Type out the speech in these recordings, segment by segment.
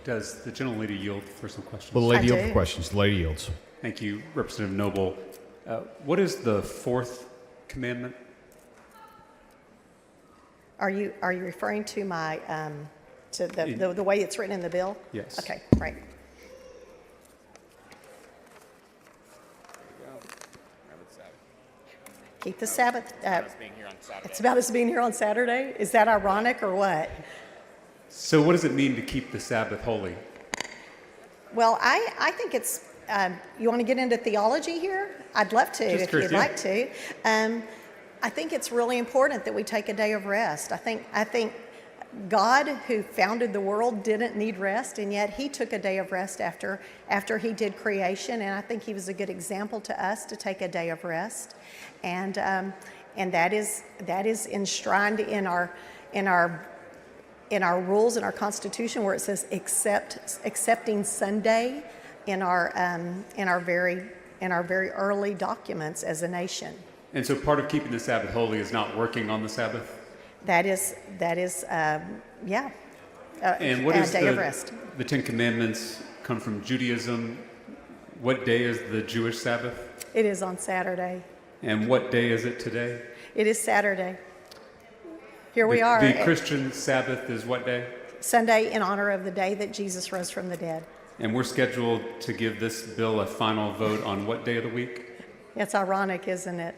Does the gentlelady yield for some questions? Will the lady I yield do. for questions? The lady yields. Thank you, Representative Noble. What is the fourth commandment? Are you referring to my to the way it's written in the bill? Yes. Okay, right. Keep the Sabbath. It's about us being here on Saturday. Is that ironic or what? So what does it mean to keep the Sabbath holy? Well, I think it's. You want to get into theology here? I'd love to, Just if curious, you'd yeah. like to. I think it's really important that we take a day of rest. I think God, who founded the world, didn't need rest, and yet He took a day of rest after He did creation, and I think He was a good example to us to take a day of rest, and that is enshrined in our rules in our Constitution, where it says accepting Sunday in our very early documents as a nation. And so part of keeping the Sabbath holy is not working on the Sabbath? That is, yeah. And what a is day of rest. the Ten Commandments come from Judaism? What day is the Jewish Sabbath? It is on Saturday. And what day is it today? It is Saturday. Here we are. The Christian Sabbath is what day? Sunday, in honor of the day that Jesus rose from the dead. And we're scheduled to give this bill a final vote on what day of the week? It's ironic, isn't it?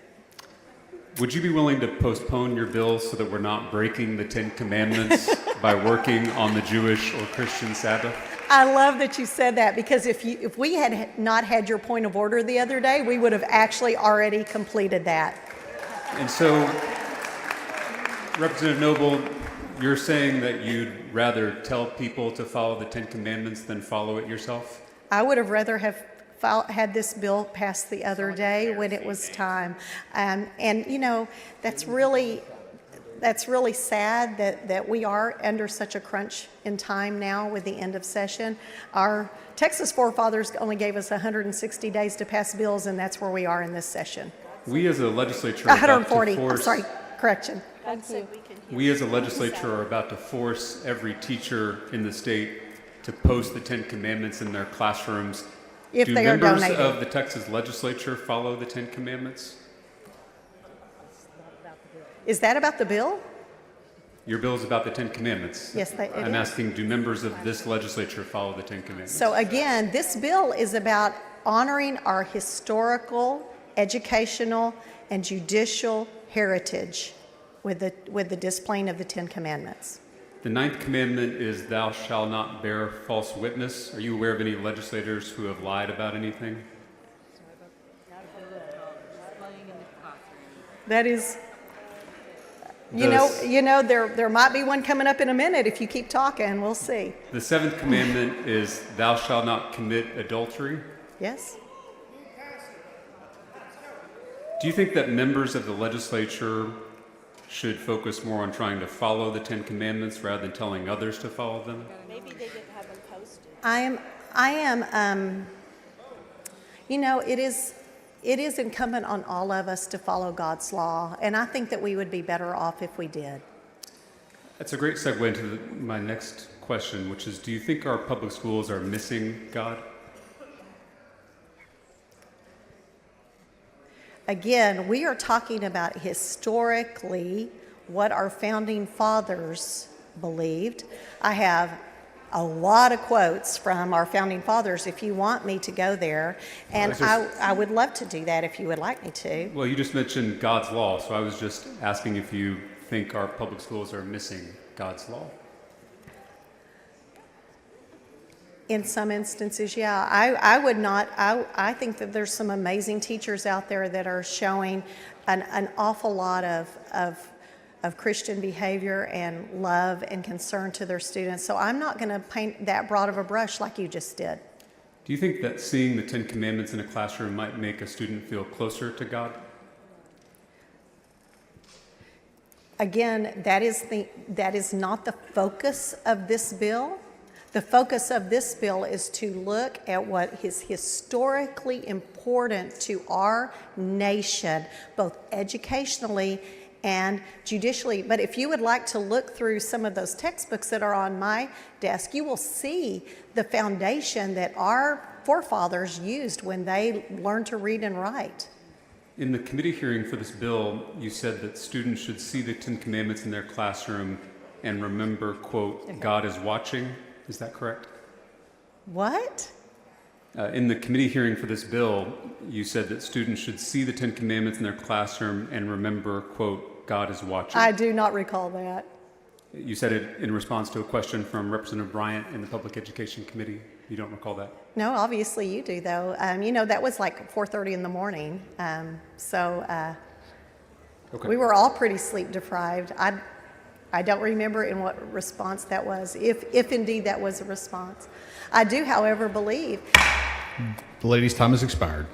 Would you be willing to postpone your bill so that we're not breaking the Ten Commandments by working on the Jewish or Christian Sabbath? I love that you said that, because if we had not had your point of order the other day, we would have actually already completed that. And so, Representative Noble, you're saying that you'd rather tell people to follow the Ten Commandments than follow it yourself? I would have rather have had this bill passed the other day when it was time. And you know, that's really sad that we are under such a crunch in time now with the end of session. Our Texas forefathers only gave us 160 days to pass bills, and that's where we are in this session. We as a legislature are about 140, to I'm force, sorry, correction. we as a legislature are about to force every teacher in the state to post the Ten Commandments in their classrooms. If Do they are members donated. of the Texas legislature follow the Ten Commandments? Is that about the bill? Your bill is about the Ten Commandments. Yes, it I'm is. asking, do members of this legislature follow the Ten Commandments? So again, this bill is about honoring our historical, educational, and judicial heritage with the displaying of the Ten Commandments. The ninth commandment is, thou shalt not bear false witness. Are you aware of any legislators who have lied about anything? That is, you know, there might be one coming up in a minute if you keep talking. We'll see. The seventh commandment is, thou shalt not commit adultery. Yes? Do you think that members of the legislature should focus more on trying to follow the Ten Commandments rather than telling others to follow them? Maybe they didn't have them posted. I am, you know, it is incumbent on all of us to follow God's law, and I think that we would be better off if we did. That's a great segue into my next question, which is, do you think our public schools are missing God? Again, we are talking about historically what our founding fathers believed. I have a lot of quotes from our founding fathers if you want me to go there, and I would love to do that if you would like me to. Well, you just mentioned God's law, so I was just asking if you think our public schools are missing God's law. In some instances, yeah. I would not. I think that there's some amazing teachers out there that are showing an awful lot of Christian behavior and love and concern to their students. So I'm not going to paint that broad of a brush like you just did. Do you think that seeing the Ten Commandments in a classroom might make a student feel closer to God? Again, that is not the focus of this bill. The focus of this bill is to look at what is historically important to our nation, both educationally and judicially. But if you would like to look through some of those textbooks that are on my desk, you will see the foundation that our forefathers used when they learned to read and write. In the committee hearing for this bill, you said that students should see the Ten Commandments in their classroom and remember, quote, God is watching. Is that correct? What? In the committee hearing for this bill, you said that students should see the Ten Commandments in their classroom and remember, quote, God is watching. I do not recall that. You said it in response to a question from Representative Bryant in the Public Education Committee. You don't recall that? No, obviously you do, though. You know, that was like 4:30 in the morning. Okay. We were all pretty sleep deprived. I don't remember in what response that was, if indeed that was a response. I do, however, believe. The lady's time has expired.